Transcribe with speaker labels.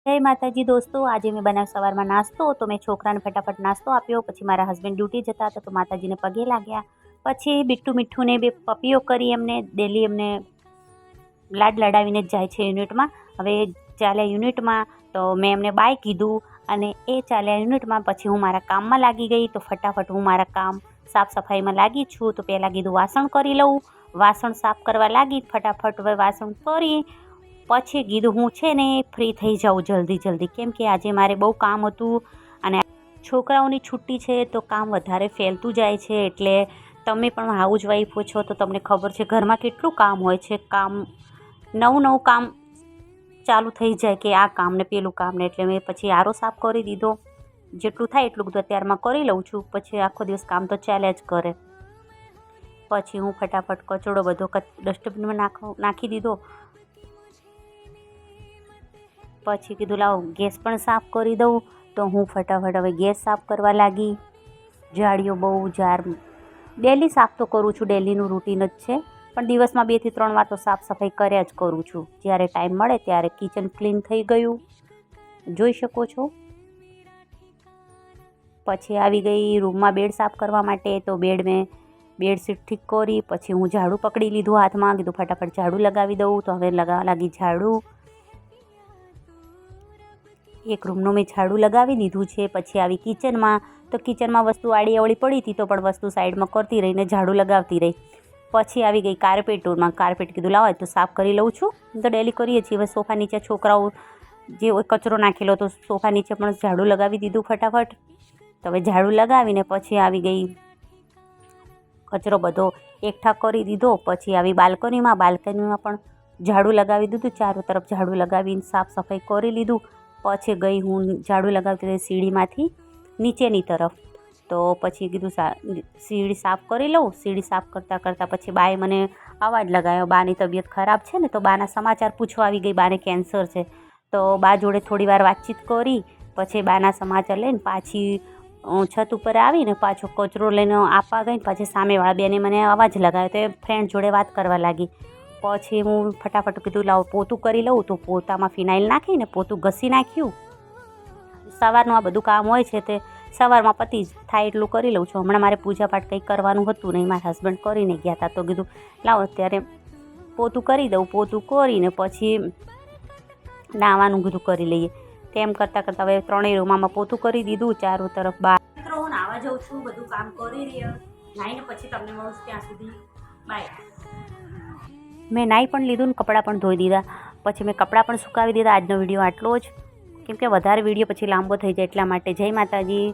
Speaker 1: જય માતાજી દોસ્તો, આજે મેં બનાવ્યો સવારમાં નાસ્તો. તો મેં છોકરાને ફટાફટ નાસ્તો આપ્યો. પછી મારા હસબન્ડ ડ્યુટી જતા હતા તો માતાજીને પગે લાગ્યા. પછી બીટ્ટુ મીઠુંને બે પપીઓ કરી. એમને ડેલી એમને લાડ લડાવીને જ જાય છે યુનિટમાં. હવે ચાલ્યા યુનિટમાં તો મેં એમને બાય કીધું અને એ ચાલ્યા યુનિટમાં. પછી હું મારા કામમાં લાગી ગઈ. તો ફટાફટ હું મારા કામ સાફ સફાઈમાં લાગી છું. તો પહેલાં કીધું વાસણ કરી લઉં. વાસણ સાફ કરવા લાગી. ફટાફટ હવે વાસણ કરી પછી કીધું હું છે ને ફ્રી થઈ જાઉં જલ્દી, કેમ કે આજે મારે બહુ કામ હતું અને છોકરાઓની છુટ્ટી છે તો કામ વધારે ફેલતું જાય છે. એટલે તમે પણ હાઉસવાઈફો છો તો તમને ખબર છે ઘરમાં કેટલું કામ હોય છે. નવું કામ ચાલુ થઈ જાય કે આ કામ ને પેલું કામ ને. એટલે મેં પછી આરો સાફ કરી દીધો. જેટલું થાય એટલું બધું અત્યારમાં કરી લઉં છું. પછી આખો દિવસ કામ તો ચાલ્યા જ કરે. પછી હું ફટાફટ કચરો બધો ડસ્ટબિનમાં નાખી દીધો. પછી કીધું લાવો ગેસ પણ સાફ કરી દઉં. તો હું ફટાફટ હવે ગેસ સાફ કરવા લાગી. જાળીઓ બહુ ડેલી સાફ તો કરું છું, ડેલીનું રૂટીન જ છે. પણ દિવસમાં 2 થી 3 વાર તો સાફ સફાઈ કર્યા જ કરું છું. જ્યારે ટાઈમ મળે ત્યારે કિચન ક્લીન થઈ ગયું, જોઈ શકો છો. પછી આવી ગઈ રૂમમાં બેડ સાફ કરવા માટે. તો બેડશીટ ઠીક કરી. પછી હું ઝાડુ પકડી લીધું હાથમાં. કીધું ફટાફટ ઝાડુ લગાવી દઉં. તો હવે લગાવવા લાગી ઝાડુ. એક રૂમનું મેં ઝાડુ લગાવી દીધું છે. પછી આવી કિચનમાં. તો કિચનમાં વસ્તુ આડી અવળી પડી હતી તો પણ વસ્તુ સાઈડમાં કરતી રહીને ઝાડુ લગાવતી રહી. પછી આવી ગઈ કાર્પેટમાં. કાર્પેટ કીધું લાવો તો સાફ કરી લઉં છું. તો ડેલી કરીએ છીએ. હવે સોફા નીચે છોકરાઓ જે કચરો નાખેલો તો સોફા નીચે પણ ઝાડુ લગાવી દીધું ફટાફટ. તો હવે ઝાડુ લગાવીને પછી આવી ગઈ કચરો બધો એકઠા કરી દીધો. પછી આવી બાલ્કનીમાં પણ ઝાડુ લગાવી દીધું. ચારો તરફ ઝાડુ લગાવીને સાફ સફાઈ કરી લીધું. પછી ગઈ હું ઝાડુ લગાવતી રહી સીડીમાંથી નીચેની તરફ. તો પછી કીધું સીડી સાફ કરી લઉં. સીડી સાફ કરતાં પછી બાએ મને અવાજ લગાવ્યો. બાની તબિયત ખરાબ છે ને તો બાના સમાચાર પૂછવા આવી ગઈ. બાને કેન્સર છે. તો બા જોડે થોડી વાર વાતચીત કરી. પછી બાના સમાચાર લઈને પાછી છત ઉપર આવીને પાછો કચરો લઈને આપવા ગઈ. પછી સામેવાળા બેને મને અવાજ લગાવ્યો તો એ ફ્રેન્ડ જોડે વાત કરવા લાગી. પછી હું ફટાફટ કીધું લાવો પોતું કરી લઉં. તો પોતામાં ફિનાઇલ નાખીને પોતું ઘસી નાખ્યું. સવારનું આ બધું કામ હોય છે તે સવારમાં પતી થાય એટલું કરી લઉં છું. હમણાં મારે પૂજાપાઠ કંઈ કરવાનું હતું નહીં. મારા હસબન્ડ કરીને ગયા હતા તો કીધું લાવો અત્યારે પોતું કરી દઉં. પોતું કરીને પછી નાવાનું કીધું કરી લઈએ. તેમ કરતાં હવે 3 રૂમમાં પોતું કરી દીધું. ચારો તરફ બહાર હું નાવા જાઉં છું. બધું કામ કરી રહ્યા. નાઈને પછી તમને મળું ત્યાં સુધી બાય. મેં નાહી પણ લીધું ને કપડાં પણ ધોઈ દીધા. પછી મેં કપડાં પણ સુકાવી દીધા. આજનો વિડીયો આટલો જ, કેમ કે વધારે વિડીયો પછી લાંબો થઈ જાય એટલા માટે. જય માતાજી.